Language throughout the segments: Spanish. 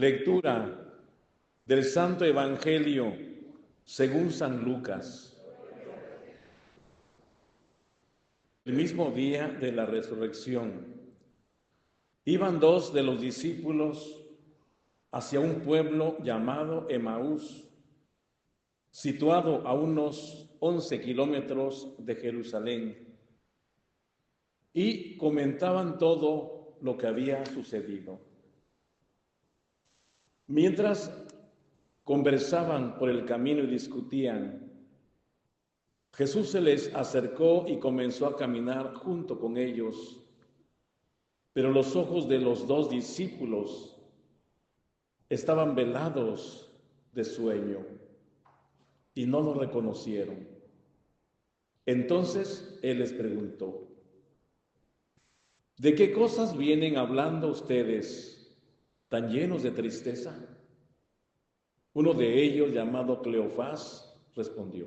Lectura del Santo Evangelio según San Lucas. El mismo día de la resurrección, iban dos de los discípulos hacia un pueblo llamado Emaús, situado a unos 11 kilómetros de Jerusalén, y comentaban todo lo que había sucedido. Mientras conversaban por el camino y discutían, Jesús se les acercó y comenzó a caminar junto con ellos, pero los ojos de los dos discípulos estaban velados de sueño y no lo reconocieron. Entonces Él les preguntó: ¿de qué cosas vienen hablando ustedes tan llenos de tristeza? Uno de ellos, llamado Cleofás, respondió: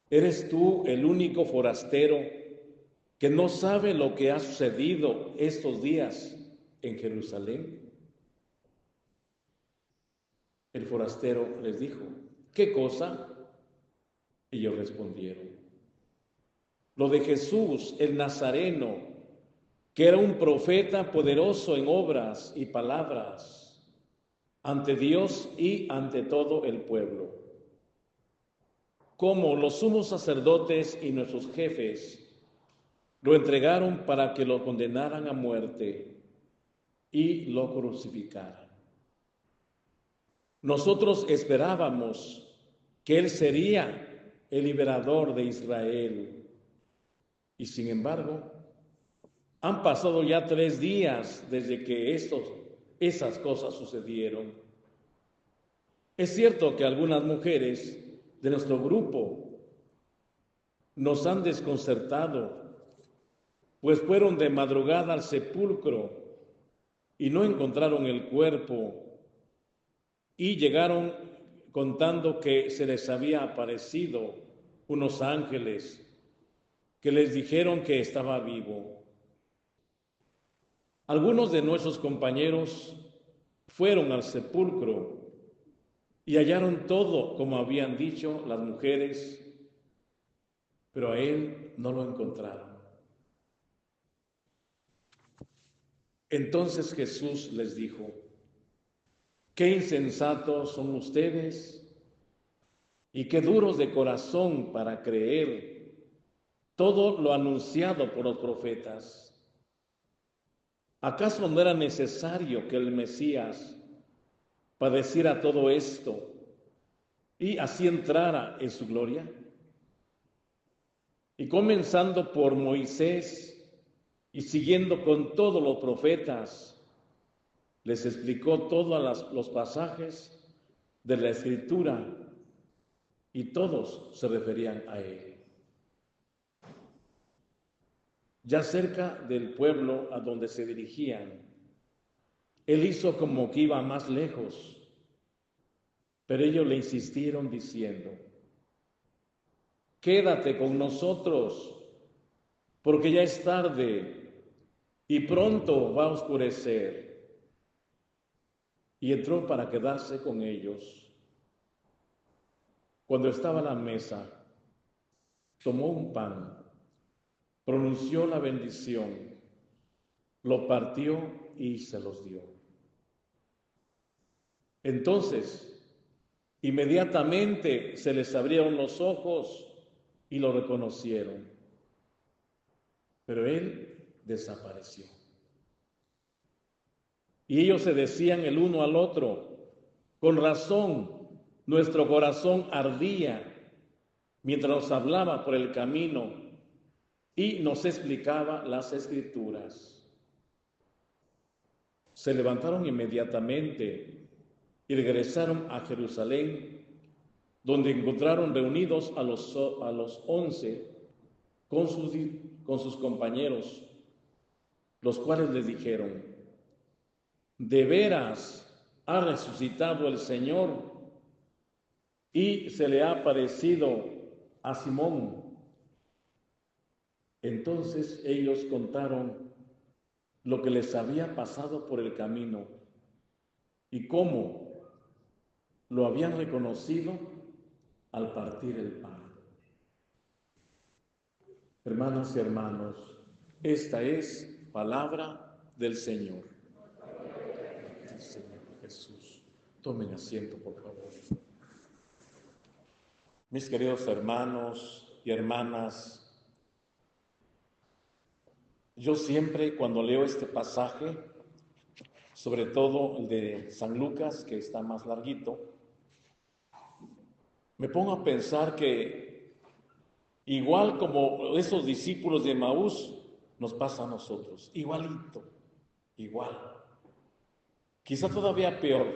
¿eres tú el único forastero que no sabe lo que ha sucedido estos días en Jerusalén? El forastero les dijo: ¿qué cosa? Ellos respondieron: lo de Jesús, el Nazareno, que era un profeta poderoso en obras y palabras ante Dios y ante todo el pueblo. Como los sumos sacerdotes y nuestros jefes lo entregaron para que lo condenaran a muerte y lo crucificaran. Nosotros esperábamos que Él sería el liberador de Israel. Y sin embargo, han pasado ya 3 días desde que esas cosas sucedieron. Es cierto que algunas mujeres de nuestro grupo nos han desconcertado, pues fueron de madrugada al sepulcro y no encontraron el cuerpo, y llegaron contando que se les había aparecido unos ángeles que les dijeron que estaba vivo. Algunos de nuestros compañeros fueron al sepulcro y hallaron todo como habían dicho las mujeres, pero a él no lo encontraron. Entonces Jesús les dijo: qué insensatos son ustedes y qué duros de corazón para creer todo lo anunciado por los profetas. ¿Acaso no era necesario que el Mesías padeciera todo esto y así entrara en su gloria? Y comenzando por Moisés y siguiendo con todos los profetas, les explicó todos los pasajes de la Escritura y todos se referían a él. Ya cerca del pueblo a donde se dirigían, él hizo como que iba más lejos, pero ellos le insistieron diciendo: quédate con nosotros, porque ya es tarde y pronto va a oscurecer. Y entró para quedarse con ellos. Cuando estaba a la mesa, tomó un pan, pronunció la bendición, lo partió y se los dio. Entonces, inmediatamente se les abrieron los ojos y lo reconocieron, pero él desapareció. Y ellos se decían el uno al otro: con razón, nuestro corazón ardía mientras nos hablaba por el camino y nos explicaba las Escrituras. Se levantaron inmediatamente y regresaron a Jerusalén, donde encontraron reunidos a los 11 con sus compañeros, los cuales les dijeron: de veras ha resucitado el Señor y se le ha aparecido a Simón. Entonces ellos contaron lo que les había pasado por el camino y cómo lo habían reconocido al partir el pan. Hermanos y hermanos, esta es palabra del Señor. El Señor Jesús. Tomen asiento, por favor. Mis queridos hermanos y hermanas, yo siempre cuando leo este pasaje, sobre todo el de San Lucas, que está más larguito, me pongo a pensar que igual como esos discípulos de Maús, nos pasa a nosotros, igualito, igual. Quizá todavía peor.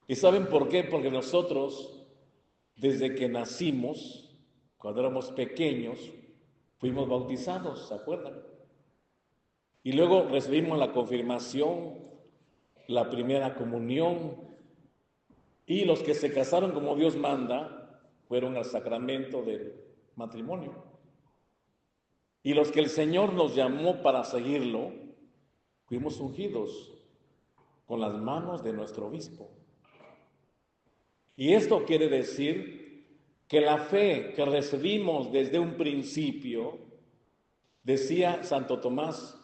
¿Y saben por qué? Porque nosotros, desde que nacimos, cuando éramos pequeños, fuimos bautizados, ¿se acuerdan? Y luego recibimos la confirmación, la primera comunión, y los que se casaron como Dios manda, fueron al sacramento del matrimonio. Y los que el Señor nos llamó para seguirlo, fuimos ungidos con las manos de nuestro obispo. Y esto quiere decir que la fe que recibimos desde un principio, decía Santo Tomás,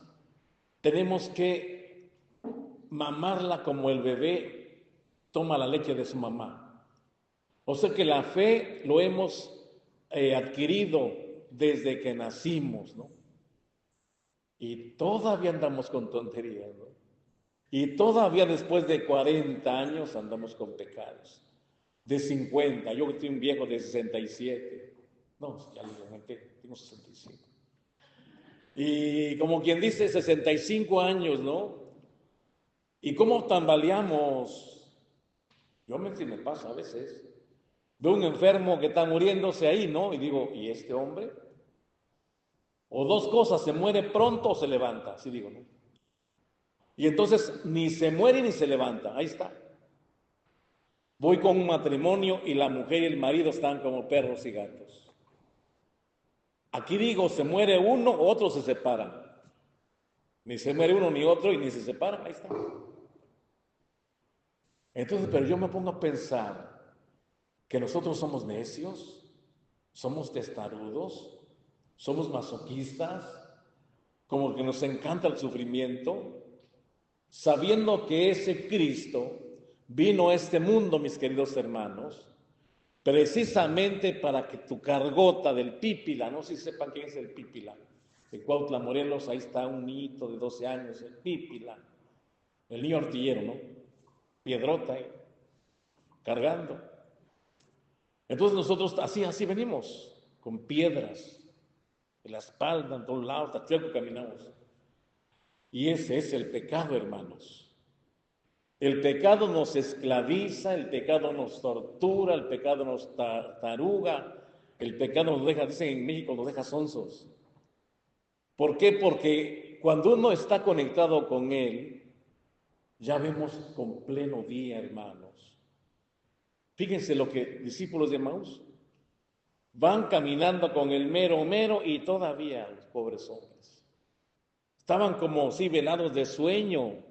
tenemos que mamarla como el bebé toma la leche de su mamá. O sea que la fe lo hemos adquirido desde que nacimos, ¿no? Y todavía andamos con tonterías, ¿no? Y todavía después de 40 años andamos con pecados. De 50, yo que soy un viejo de 67. No, ya lo comenté, tengo 65. Y como quien dice, 65 años, ¿no? ¿Y cómo tambaleamos? Yo me pasa a veces. Veo un enfermo que está muriéndose ahí, ¿no? Y digo, ¿y este hombre? O dos cosas, se muere pronto o se levanta, así digo, ¿no? Y entonces ni se muere ni se levanta, ahí está. Voy con un matrimonio y la mujer y el marido están como perros y gatos. Aquí digo, se muere uno, otro se separan. Ni se muere uno ni otro y ni se separan, ahí está. Entonces, pero yo me pongo a pensar que nosotros somos necios, somos testarudos, somos masoquistas, como que nos encanta el sufrimiento, sabiendo que ese Cristo vino a este mundo, mis queridos hermanos, precisamente para que tu cargota del Pípila, no sé si sepan quién es el Pípila, de Cuautla, Morelos, ahí está un niñito de 12 años, el Pípila, el niño artillero, ¿no? Piedrota, cargando. Entonces nosotros así venimos, con piedras en la espalda, en todos lados, hasta que caminamos. Y ese es el pecado, hermanos. El pecado nos esclaviza, el pecado nos tortura, el pecado nos taruga, el pecado nos deja, dicen en México, nos deja sonsos. ¿Por qué? Porque cuando uno está conectado con Él, ya vemos con pleno día, hermanos. Fíjense lo que discípulos de Maús van caminando con el mero y todavía los pobres hombres estaban como sí velados de sueño.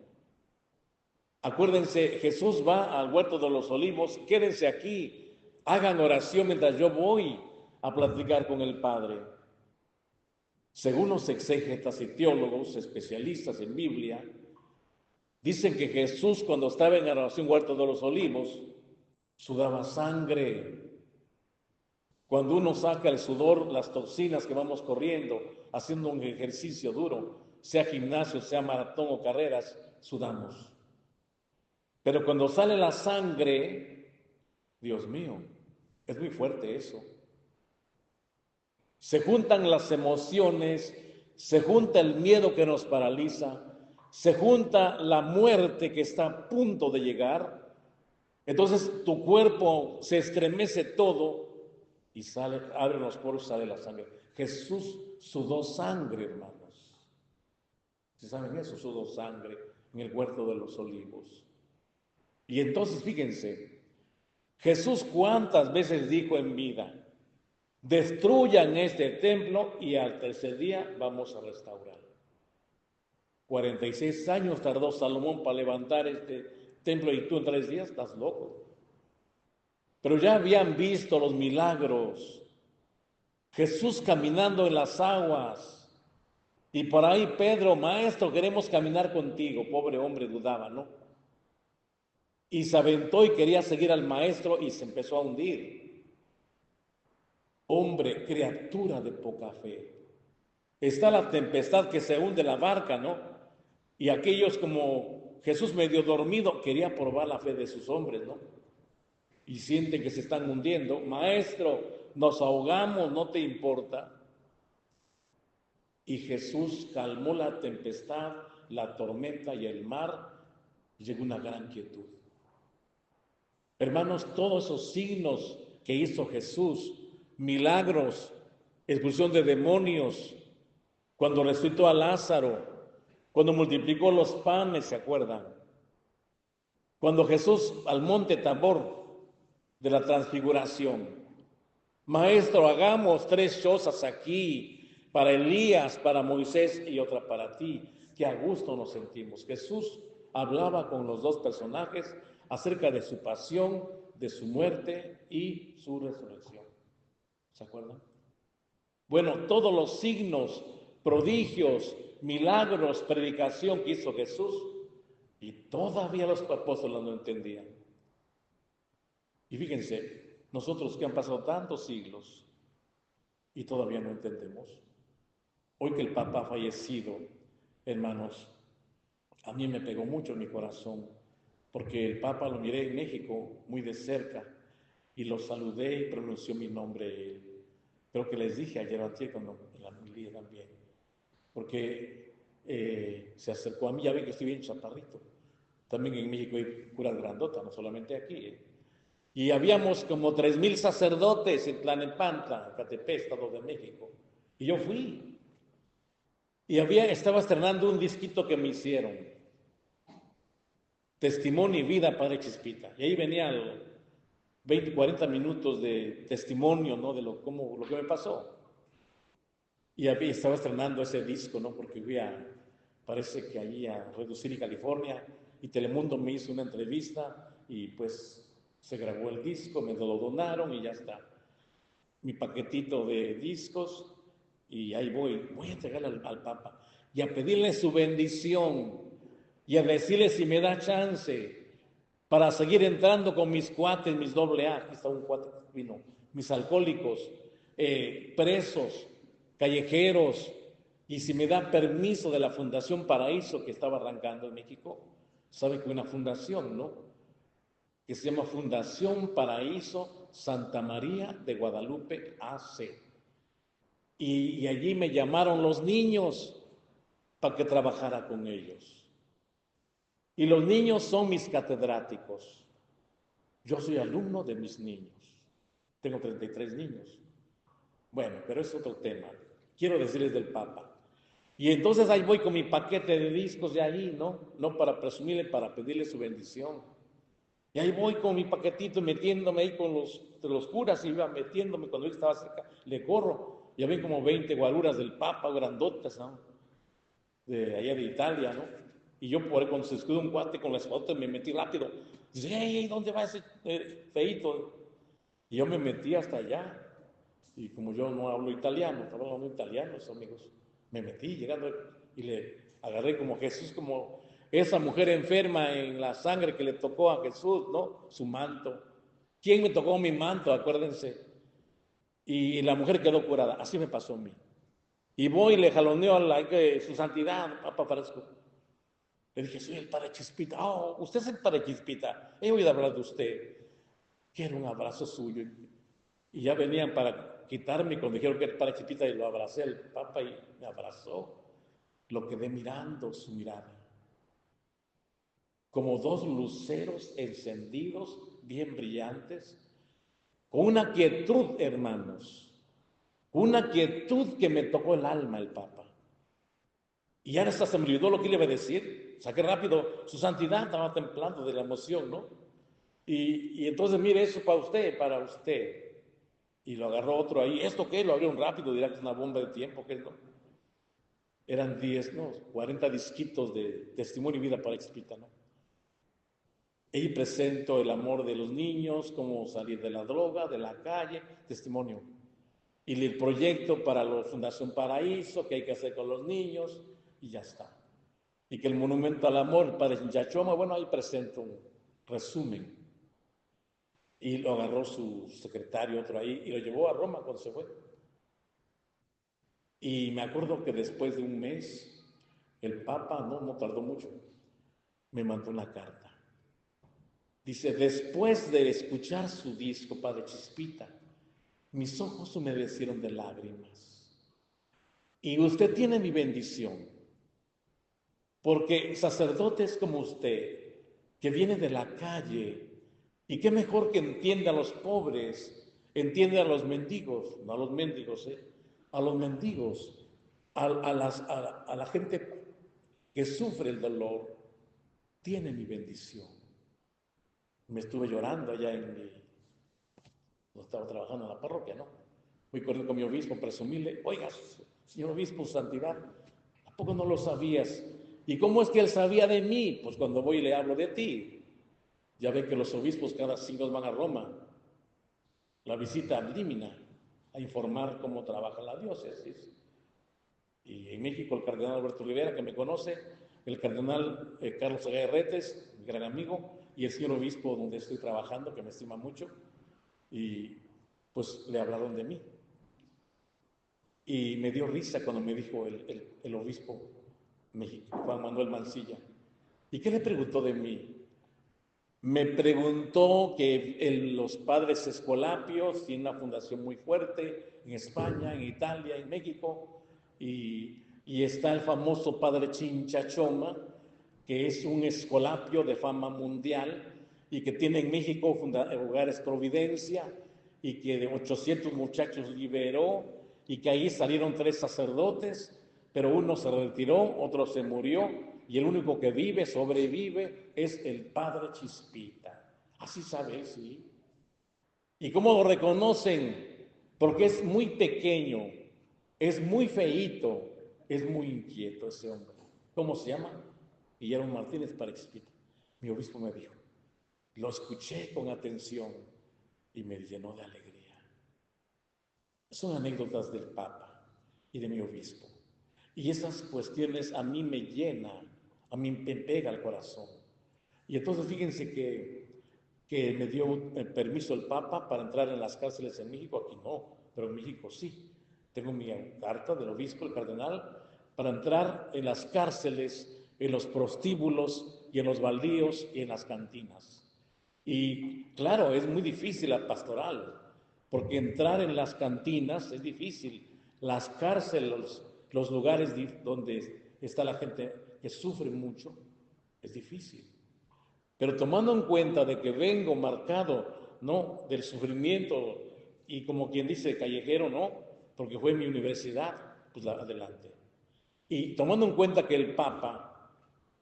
Acuérdense, Jesús va al huerto de los olivos, quédense aquí, hagan oración mientras yo voy a platicar con el Padre. Según los exégetas y teólogos especialistas en Biblia, dicen que Jesús cuando estaba en la oración huerto de los olivos, sudaba sangre. Cuando uno saca el sudor, las toxinas que vamos corriendo, haciendo un ejercicio duro, sea gimnasio, sea maratón o carreras, sudamos. Pero cuando sale la sangre, Dios mío, es muy fuerte eso. Se juntan las emociones, se junta el miedo que nos paraliza, se junta la muerte que está a punto de llegar. Entonces tu cuerpo se estremece todo y sale, abre los poros, sale la sangre. Jesús sudó sangre, hermanos. ¿Sí saben eso? Sudó sangre en el huerto de los olivos. Y entonces, fíjense, Jesús cuántas veces dijo en vida, destruyan este templo y al tercer día vamos a restaurar. 46 años tardó Salomón para levantar este templo y tú en 3 días, estás loco. Pero ya habían visto los milagros, Jesús caminando en las aguas, y por ahí Pedro, maestro, queremos caminar contigo. Pobre hombre dudaba, ¿no? Y se aventó y quería seguir al maestro y se empezó a hundir. Hombre, criatura de poca fe. Está la tempestad que se hunde la barca, ¿no? Y aquellos como Jesús medio dormido quería probar la fe de sus hombres, ¿no? Y sienten que se están hundiendo. Maestro, nos ahogamos, ¿no te importa? Y Jesús calmó la tempestad, la tormenta y el mar, y llegó una gran quietud. Hermanos, todos esos signos que hizo Jesús, milagros, expulsión de demonios, cuando resucitó a Lázaro, cuando multiplicó los panes, ¿se acuerdan? Cuando Jesús al monte Tabor de la transfiguración, maestro, hagamos 3 chozas aquí, para Elías, para Moisés y otra para ti, que a gusto nos sentimos. Jesús hablaba con los 2 personajes acerca de su pasión, de su muerte y su resurrección. ¿Se acuerdan? Bueno, todos los signos, prodigios, milagros, predicación que hizo Jesús, y todavía los apóstoles no entendían. Y fíjense, nosotros que han pasado tantos siglos y todavía no entendemos. Hoy que el Papa ha fallecido, hermanos, a mí me pegó mucho en mi corazón, porque el Papa lo miré en México muy de cerca y lo saludé y pronunció mi nombre él. Creo que les dije ayer cuando en la homilía también, porque se acercó a mí, ya ven que estoy bien chaparrito. También en México hay curas grandotas, no solamente aquí. Y habíamos como 3,000 sacerdotes en Tlalnepantla, Catepec, Estado de México. Y yo fui. Y estaba estrenando un disquito que me hicieron. Testimonio y vida, Padre Chispita. Y ahí venían 20, 40 minutos de testimonio, ¿no? De lo que me pasó. Y estaba estrenando ese disco, ¿no? Porque parece que allí a Reducir California, y Telemundo me hizo una entrevista y pues se grabó el disco, me lo donaron y ya está. Mi paquetito de discos y ahí voy a entregarle al Papa y a pedirle su bendición y a decirle si me da chance para seguir entrando con mis cuates, mis AA, aquí está un cuate que vino, mis alcohólicos, presos, callejeros, y si me da permiso de la Fundación Paraíso que estaba arrancando en México. Sabe que una fundación, ¿no? Que se llama Fundación Paraíso Santa María de Guadalupe AC. Y allí me llamaron los niños para que trabajara con ellos. Y los niños son mis catedráticos. Yo soy alumno de mis niños. Tengo 33 niños. Bueno, pero es otro tema. Quiero decirles del Papa. Y entonces ahí voy con mi paquete de discos de allí, ¿no? No para presumirle, para pedirle su bendición. Y ahí voy con mi paquetito metiéndome ahí con los curas, y iba metiéndome cuando él estaba cerca, le corro. Ya ven como 20 guaruras del Papa, grandotas, ¿no? De allá de Italia, ¿no? Y yo por ahí, cuando se escuda un cuate con la espada, me metí rápido. Dice, hey, ¿dónde va ese feíto? Y yo me metí hasta allá. Y como yo no hablo italiano, estaba hablando italiano, amigos, me metí llegando y le agarré como Jesús, como esa mujer enferma en la sangre que le tocó a Jesús, ¿no? Su manto. ¿Quién me tocó mi manto? Acuérdense. Y la mujer quedó curada. Así me pasó a mí. Y voy y le jaloneo a su santidad, Papa Francisco. Le dije, soy el Padre Chispita. Oh, usted es el Padre Chispita. He oído hablar de usted. Quiero un abrazo suyo. Y ya venían para quitarme cuando dijeron que era el Padre Chispita, y lo abracé al Papa y me abrazó. Lo quedé mirando, su mirada. Como 2 luceros encendidos, bien brillantes, con una quietud, hermanos. Una quietud que me tocó el alma el Papa. Y ya hasta se me olvidó lo que le iba a decir. Saqué rápido, su santidad estaba temblando de la emoción, ¿no? Y entonces, mire, eso para usted, para usted. Y lo agarró otro ahí. ¿Esto qué? Lo abrieron rápido, dirá que es una bomba de tiempo, ¿qué no? Eran 10, ¿no? 40 disquitos de testimonio y vida para Expita, ¿no? Ahí presento el amor de los niños, cómo salir de la droga, de la calle, testimonio. Y el proyecto para la Fundación Paraíso, que hay que hacer con los niños, y ya está. Y que el monumento al amor, el padre Chinchachoma, bueno, ahí presento un resumen. Y lo agarró su secretario, otro ahí, y lo llevó a Roma cuando se fue. Y me acuerdo que después de un mes, el Papa, no tardó mucho, me mandó una carta. Dice, después de escuchar su disco, Padre Chispita, mis ojos se humedecieron de lágrimas. Y usted tiene mi bendición, porque sacerdotes como usted, que viene de la calle, y qué mejor que entienda a los pobres, entiende a los mendigos, no a los mendigos, a los mendigos, a la gente que sufre el dolor, tiene mi bendición. Me estuve llorando allá no estaba trabajando en la parroquia, ¿no? Fui corriendo con mi obispo, presumirle, oiga, señor obispo, santidad, ¿a poco no lo sabías? ¿Y cómo es que él sabía de mí? Pues cuando voy y le hablo de ti. Ya ve que los obispos cada 5 van a Roma, la visita limina, a informar cómo trabaja la diócesis. Y en México el cardenal Alberto Rivera, que me conoce, el cardenal Carlos Aguirretes, mi gran amigo, y el señor obispo donde estoy trabajando, que me estima mucho, y pues le hablaron de mí. Y me dio risa cuando me dijo el obispo México, Juan Manuel Mancilla. ¿Y qué le preguntó de mí? Me preguntó que los padres escolapios tienen una fundación muy fuerte en España, en Italia, en México, y está el famoso padre Chinchachoma, que es un escolapio de fama mundial y que tiene en México Hogares Providencia y que de 800 muchachos liberó y que ahí salieron 3 sacerdotes, pero uno se retiró, otro se murió y el único que vive, sobrevive, es el padre Chispita. Así sabe él, sí. ¿Y cómo lo reconocen? Porque es muy pequeño, es muy feíto, es muy inquieto ese hombre. ¿Cómo se llama? Guillermo Martínez para Chispita. Mi obispo me dijo, lo escuché con atención y me llenó de alegría. Son anécdotas del Papa y de mi obispo. Y esas cuestiones a mí me llenan, a mí me pega al corazón. Y entonces fíjense que me dio permiso el Papa para entrar en las cárceles en México. Aquí no, pero en México sí. Tengo mi carta del obispo, el cardenal, para entrar en las cárceles, en los prostíbulos y en los baldíos y en las cantinas. Y claro, es muy difícil la pastoral, porque entrar en las cantinas es difícil. Las cárceles, los lugares donde está la gente que sufre mucho, es difícil. Pero tomando en cuenta de que vengo marcado, ¿no?, del sufrimiento y como quien dice callejero, ¿no?, porque fue mi universidad, pues adelante. Y tomando en cuenta que el Papa,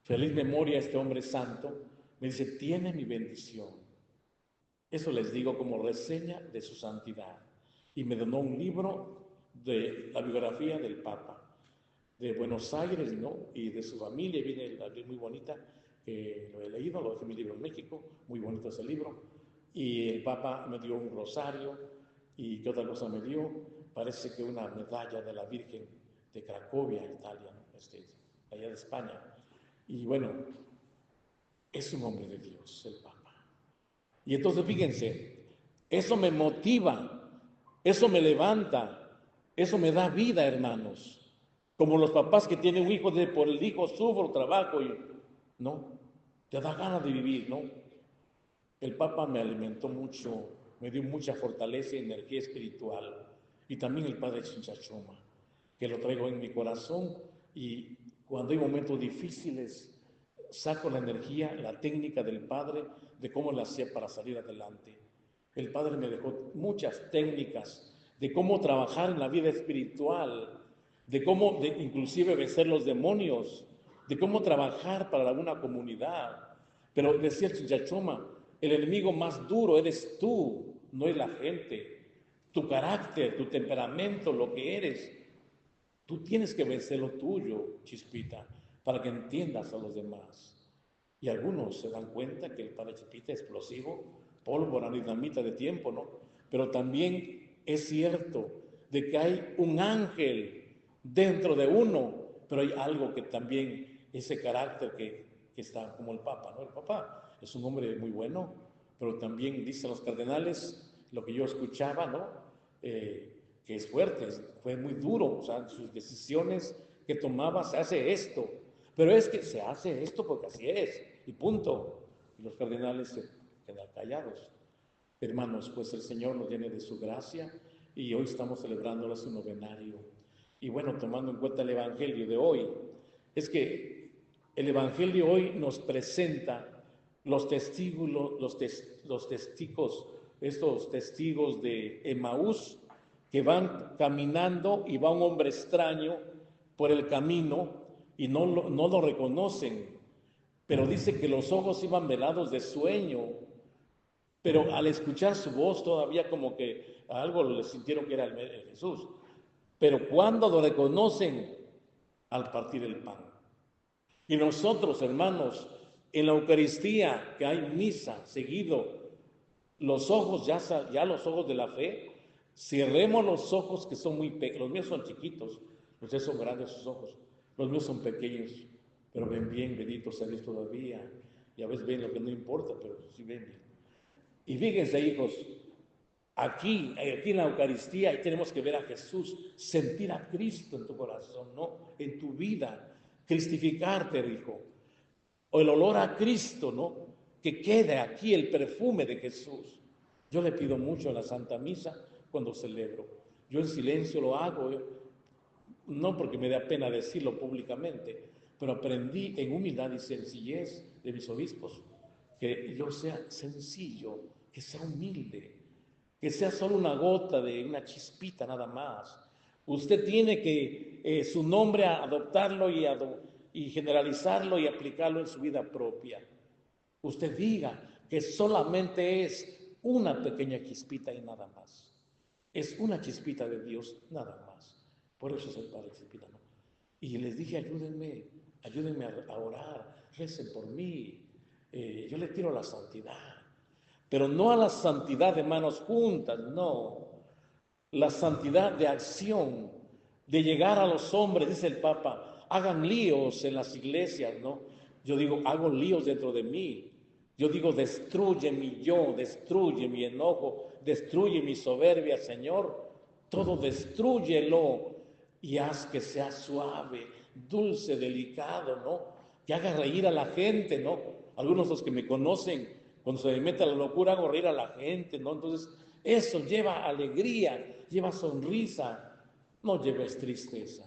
feliz memoria a este hombre santo, me dice, tiene mi bendición. Eso les digo como reseña de su santidad. Y me donó un libro de la biografía del Papa, de Buenos Aires, ¿no?, y de su familia. Viene la Biblia muy bonita, lo he leído, lo dejé mi libro en México, muy bonito ese libro. Y el Papa me dio un rosario, y ¿qué otra cosa me dio? Parece que una medalla de la Virgen de Cracovia, Italia, ¿no?, allá de España. Y bueno, es un hombre de Dios, el Papa. Y entonces fíjense, eso me motiva, eso me levanta, eso me da vida, hermanos. Como los papás que tienen un hijo, por el hijo sufro, trabajo y no, te da ganas de vivir, ¿no? El Papa me alimentó mucho, me dio mucha fortaleza y energía espiritual. Y también el Padre Chinchachoma, que lo traigo en mi corazón y cuando hay momentos difíciles, saco la energía, la técnica del Padre, de cómo la hacía para salir adelante. El Padre me dejó muchas técnicas de cómo trabajar en la vida espiritual, de cómo inclusive vencer los demonios, de cómo trabajar para alguna comunidad. Pero decía el Chinchachoma, el enemigo más duro eres tú, no es la gente. Tu carácter, tu temperamento, lo que eres. Tú tienes que vencer lo tuyo, Chispita, para que entiendas a los demás. Y algunos se dan cuenta que el padre Chipita es explosivo, pólvora, dinamita de tiempo, ¿no? Pero también es cierto de que hay un ángel dentro de uno, pero hay algo que también, ese carácter que está como el Papa, ¿no? El Papa es un hombre muy bueno, pero también dicen los cardenales, lo que yo escuchaba, ¿no? Que es fuerte, fue muy duro, o sea, sus decisiones que tomaba, se hace esto, pero es que se hace esto porque así es, y punto. Y los cardenales se quedan callados. Hermanos, pues el Señor nos llene de su gracia y hoy estamos celebrando su novenario. Y bueno, tomando en cuenta el Evangelio de hoy, es que el Evangelio hoy nos presenta los testigos, los testigos, estos testigos de Emaús, que van caminando y va un hombre extraño por el camino y no lo reconocen, pero dice que los ojos iban velados de sueño, pero al escuchar su voz todavía como que algo le sintieron que era el Jesús. Pero cuando lo reconocen al partir el pan. Y nosotros, hermanos, en la Eucaristía, que hay misa seguido, los ojos, ya los ojos de la fe, cerremos los ojos que son muy pequeños. Los míos son chiquitos, los de son grandes sus ojos. Los míos son pequeños, pero ven bien, benditos sea Dios todavía. Y a veces ven lo que no importa, pero sí ven bien. Y fíjense, hijos, aquí en la Eucaristía tenemos que ver a Jesús, sentir a Cristo en tu corazón, ¿no? En tu vida, cristificarte, hijo. O el olor a Cristo, ¿no? Que quede aquí el perfume de Jesús. Yo le pido mucho a la Santa Misa cuando celebro. Yo en silencio lo hago, no porque me da pena decirlo públicamente, pero aprendí en humildad y sencillez de mis obispos que yo sea sencillo, que sea humilde, que sea solo una gota de una chispita nada más. Usted tiene que su nombre adoptarlo y generalizarlo y aplicarlo en su vida propia. Usted diga que solamente es una pequeña chispita y nada más. Es una chispita de Dios nada más. Por eso es el Padre Chispita, ¿no? Y les dije, ayúdenme a orar, recen por mí. Yo le quiero la santidad, pero no a la santidad de manos juntas, no. La santidad de acción, de llegar a los hombres, dice el Papa, hagan líos en las iglesias, ¿no? Yo digo, hago líos dentro de mí. Yo digo, destruye mi yo, destruye mi enojo, destruye mi soberbia, Señor. Todo destrúyelo y haz que sea suave, dulce, delicado, ¿no? Que haga reír a la gente, ¿no? Algunos de los que me conocen, cuando se me mete la locura, hago reír a la gente, ¿no? Entonces, eso lleva alegría, lleva sonrisa, no lleves tristeza,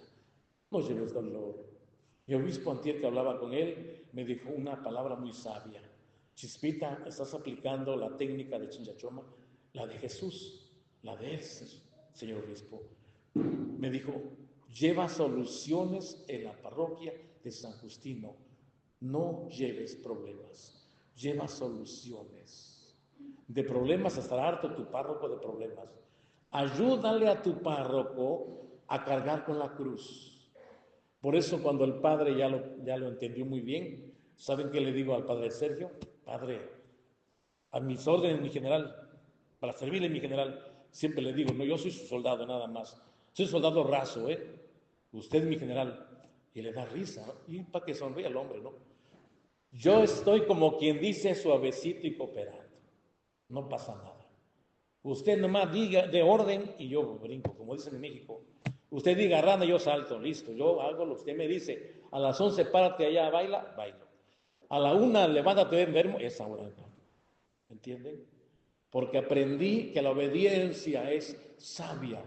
no lleves dolor. Mi obispo antier que hablaba con él, me dijo una palabra muy sabia. Chispita, estás aplicando la técnica de Chinchachoma, la de Jesús, la de él, señor obispo. Me dijo, lleva soluciones en la parroquia de San Justino. No lleves problemas, lleva soluciones. De problemas estará harto tu párroco de problemas. Ayúdale a tu párroco a cargar con la cruz. Por eso cuando el padre ya lo entendió muy bien, ¿saben qué le digo al padre Sergio? Padre, a mis órdenes, mi general, para servirle, mi general, siempre le digo, no, yo soy su soldado nada más. Soy soldado raso, ¿eh? Usted, mi general. Y le da risa, ¿no? Y para que sonríe al hombre, ¿no? Yo estoy como quien dice suavecito y cooperando. No pasa nada. Usted nomás diga de orden y yo brinco, como dicen en México. Usted diga rana, yo salto, listo. Yo hago lo que usted me dice. A las 11 párate allá, baila, bailo. A la 1 levántate enfermo, esa hora. ¿Entienden? Porque aprendí que la obediencia es sabia.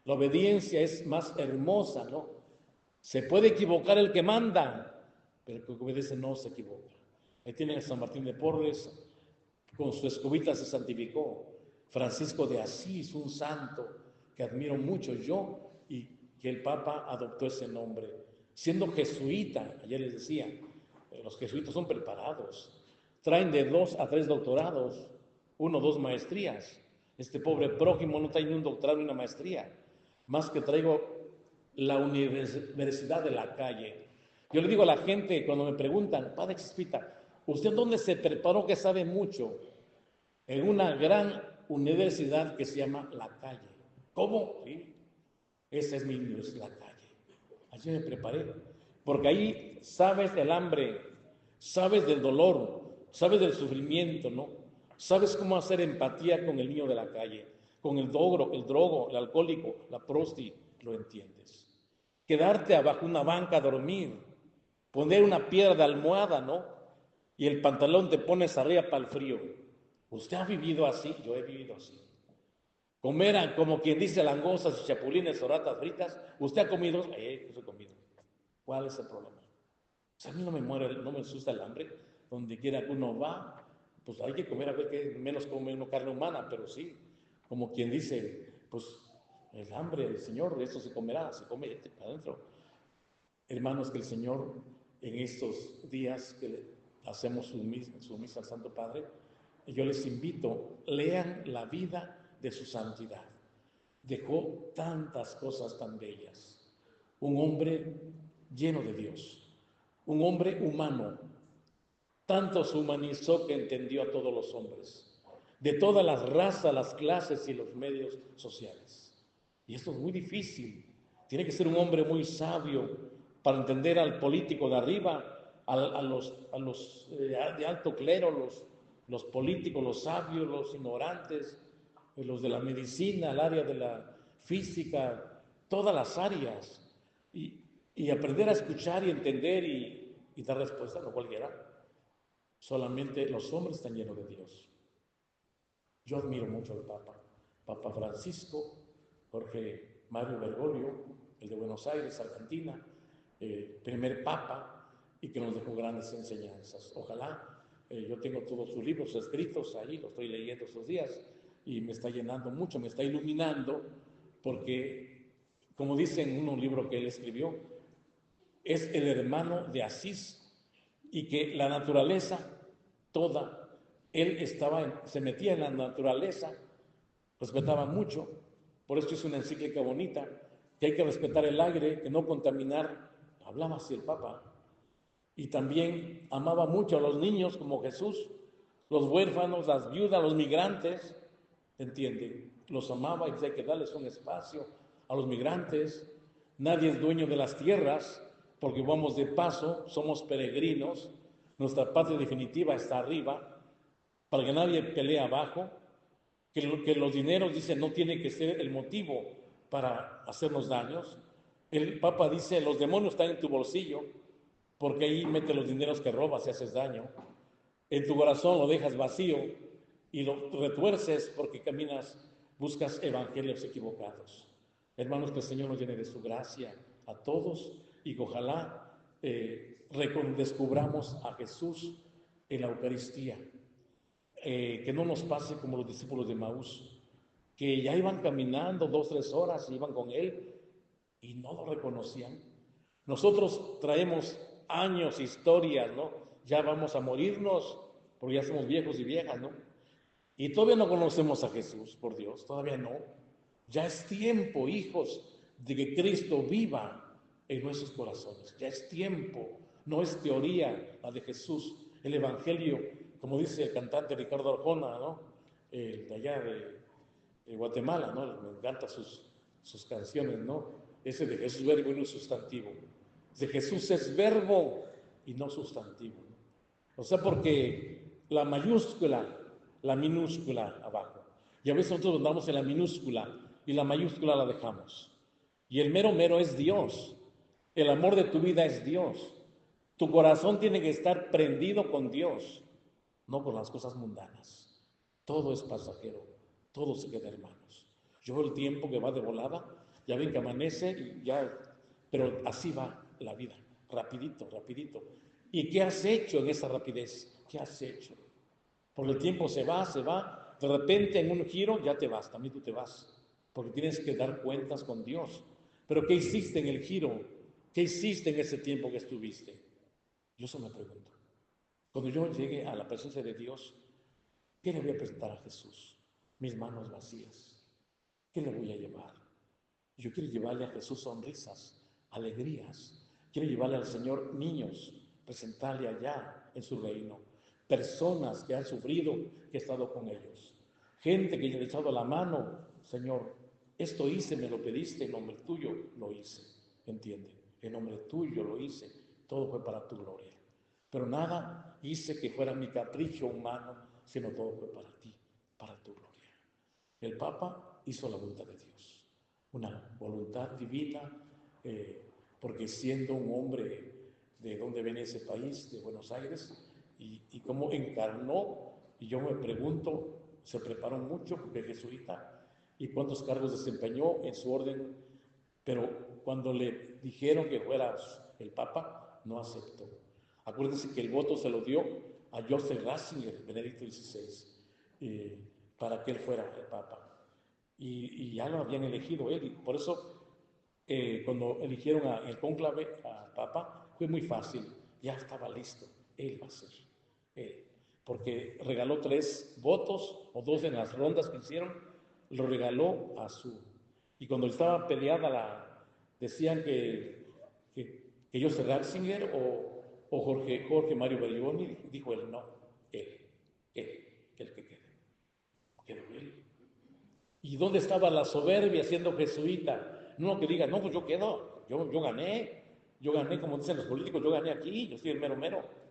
La obediencia es más hermosa, ¿no? Se puede equivocar el que manda, pero el que obedece no se equivoca. Ahí tienen a San Martín de Porres, con su escobita se santificó. Francisco de Asís, un santo que admiro mucho yo y que el Papa adoptó ese nombre. Siendo jesuita, ayer les decía, los jesuitas son preparados, traen de 2 a 3 doctorados, 1 o 2 maestrías. Este pobre prójimo no trae ni un doctorado ni una maestría, más que traigo la universidad de la calle. Yo le digo a la gente cuando me preguntan, Padre Chispita, ¿Usted dónde se preparó que sabe mucho? En una gran universidad que se llama La Calle. ¿Cómo? Sí, esa es mi universidad, La Calle. Allí me preparé, porque ahí sabes del hambre, sabes del dolor, sabes del sufrimiento, ¿no? Sabes cómo hacer empatía con el niño de la calle, con el drogo, el alcohólico, la prosti, lo entiendes. Quedarte abajo una banca a dormir, poner una piedra de almohada, ¿no? Y el pantalón te pones arriba para el frío. ¿Usted ha vivido así? Yo he vivido así. Comer, como quien dice, langostas y chapulines o ratas fritas. ¿Usted ha comido? Pues he comido. ¿Cuál es el problema? Pues a mí no me muere, no me asusta el hambre. Donde quiera que uno va, pues hay que comer, a ver que menos come uno carne humana, pero sí, como quien dice, pues el hambre del Señor, eso se comerá, se come para adentro. Hermanos, que el Señor en estos días que hacemos su misa al Santo Padre, yo les invito, lean la vida de su santidad. Dejó tantas cosas tan bellas. Un hombre lleno de Dios, un hombre humano, tanto se humanizó que entendió a todos los hombres, de todas las razas, las clases y los medios sociales. Y esto es muy difícil. Tiene que ser un hombre muy sabio para entender al político de arriba, a los de alto clero, los políticos, los sabios, los ignorantes, los de la medicina, el área de la física, todas las áreas. Y aprender a escuchar y entender y dar respuesta, no cualquiera. Solamente los hombres están llenos de Dios. Yo admiro mucho al Papa Francisco, Jorge Mario Bergoglio, el de Buenos Aires, Argentina, primer Papa, y que nos dejó grandes enseñanzas. Ojalá, yo tengo todos sus libros escritos ahí, los estoy leyendo estos días, y me está llenando mucho, me está iluminando, porque, como dice en un libro que él escribió, es el hermano de Asís, y que la naturaleza toda, él se metía en la naturaleza, respetaba mucho, por esto es una encíclica bonita, que hay que respetar el aire, que no contaminar, hablaba así el Papa, y también amaba mucho a los niños como Jesús, los huérfanos, las viudas, los migrantes, ¿entiende? Los amaba y hay que darles un espacio a los migrantes. Nadie es dueño de las tierras porque vamos de paso, somos peregrinos, nuestra patria definitiva está arriba, para que nadie pelee abajo, que los dineros, dice, no tiene que ser el motivo para hacernos daños. El Papa dice, los demonios están en tu bolsillo, porque ahí mete los dineros que robas y haces daño. En tu corazón lo dejas vacío y lo retuerces porque caminas, buscas evangelios equivocados. Hermanos, que el Señor nos llene de su gracia a todos y que ojalá descubramos a Jesús en la Eucaristía. Que no nos pase como los discípulos de Maús, que ya iban caminando 2-3 horas, iban con Él y no lo reconocían. Nosotros traemos años, historias, ¿no? Ya vamos a morirnos porque ya somos viejos y viejas, ¿no? Y todavía no conocemos a Jesús, por Dios, todavía no. Ya es tiempo, hijos, de que Cristo viva en nuestros corazones. Ya es tiempo, no es teoría la de Jesús, el Evangelio, como dice el cantante Ricardo Arjona, ¿no? De allá de Guatemala, ¿no? Me encantan sus canciones, ¿no? Ese de Jesús verbo y no sustantivo. De Jesús es verbo y no sustantivo. O sea, porque la mayúscula, la minúscula abajo. Y a veces nosotros andamos en la minúscula y la mayúscula la dejamos. Y el mero mero es Dios. El amor de tu vida es Dios. Tu corazón tiene que estar prendido con Dios, no con las cosas mundanas. Todo es pasajero, todo se queda, hermanos. Yo veo el tiempo que va de volada, ya ven que amanece y ya, pero así va la vida, rapidito, rapidito. ¿Y qué has hecho en esa rapidez? ¿Qué has hecho? Porque el tiempo se va, de repente en un giro ya te vas, también tú te vas, porque tienes que dar cuentas con Dios. Pero ¿qué hiciste en el giro? ¿Qué hiciste en ese tiempo que estuviste? Yo eso me pregunto. Cuando yo llegue a la presencia de Dios, ¿qué le voy a presentar a Jesús? Mis manos vacías. ¿Qué le voy a llevar? Yo quiero llevarle a Jesús sonrisas, alegrías. Quiero llevarle al Señor niños, presentarle allá en su reino. personas que han sufrido, que he estado con ellos. Gente que le he echado la mano, Señor, esto hice, me lo pediste, en nombre tuyo lo hice, ¿entiende? En nombre tuyo lo hice, todo fue para tu gloria. Pero nada hice que fuera mi capricho humano, sino todo fue para ti, para tu gloria. El Papa hizo la voluntad de Dios, una voluntad divina, porque siendo un hombre de donde viene ese país, de Buenos Aires, y cómo encarnó, y yo me pregunto, se preparó mucho porque es jesuita, y cuántos cargos desempeñó en su orden, pero cuando le dijeron que fuera el Papa, no aceptó. Acuérdense que el voto se lo dio a Joseph Ratzinger, Benedicto XVI, para que él fuera el Papa. Y ya lo habían elegido él, y por eso cuando eligieron el cónclave al Papa, fue muy fácil, ya estaba listo, él va a ser, él. Porque regaló 3 votos, o 2 en las rondas que hicieron, lo regaló a su... Y cuando estaba peleada, decían que Joseph Ratzinger o Jorge Mario Bergoglio, dijo él, no, él el que quedó él. ¿Y dónde estaba la soberbia siendo jesuita? No que diga, no, pues yo quedo, yo gané, como dicen los políticos, yo gané aquí, yo soy el mero mero.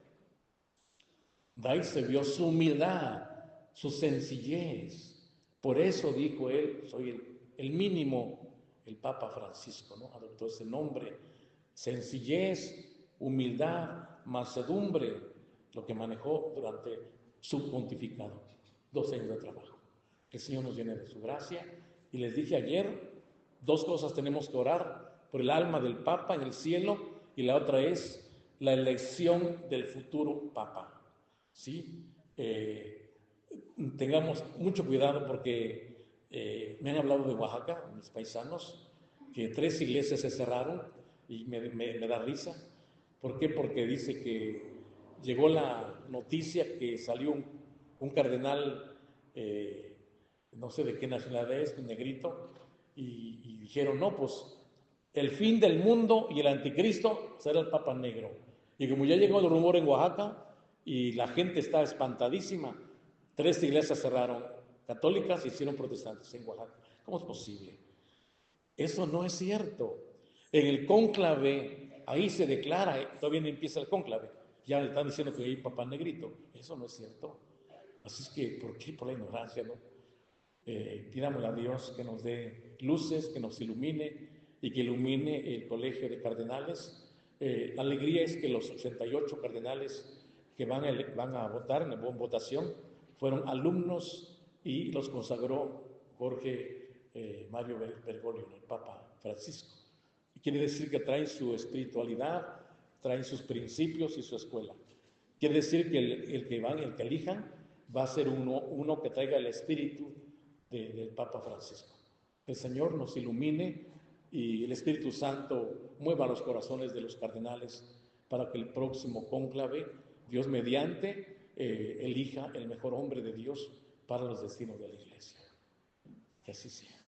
De ahí se vio su humildad, su sencillez. Por eso dijo él, soy el mínimo, el Papa Francisco, ¿no? Adoptó ese nombre, sencillez, humildad, mansedumbre, lo que manejó durante su pontificado, 2 años de trabajo. Que el Señor nos llene de su gracia. Y les dije ayer, 2 cosas tenemos que orar: por el alma del Papa en el cielo, y la otra es la elección del futuro Papa. ¿Sí? Tengamos mucho cuidado porque me han hablado de Oaxaca, mis paisanos, que 3 iglesias se cerraron, y me da risa. ¿Por qué? Porque dice que llegó la noticia que salió un cardenal, no sé de qué nacionalidad es, un negrito, y dijeron, no, pues el fin del mundo y el anticristo será el Papa Negro. Y como ya llegó el rumor en Oaxaca y la gente está espantadísima, 3 iglesias cerraron, católicas, y hicieron protestantes en Oaxaca. ¿Cómo es posible? Eso no es cierto. En el cónclave, ahí se declara, todavía no empieza el cónclave, ya le están diciendo que hay Papa Negrito. Eso no es cierto. Así es que, ¿por qué? Por la ignorancia, ¿no? Pidámosle a Dios que nos dé luces, que nos ilumine y que ilumine el colegio de cardenales. La alegría es que los 88 cardenales que van a votar en votación fueron alumnos, y los consagró Jorge Mario Bergoglio, el Papa Francisco. Y quiere decir que traen su espiritualidad, traen sus principios y su escuela. Quiere decir que el que elijan va a ser uno que traiga el espíritu del Papa Francisco. El Señor nos ilumine y el Espíritu Santo mueva los corazones de los cardenales para que el próximo cónclave, Dios mediante, elija el mejor hombre de Dios para los destinos de la Iglesia. Que así sea.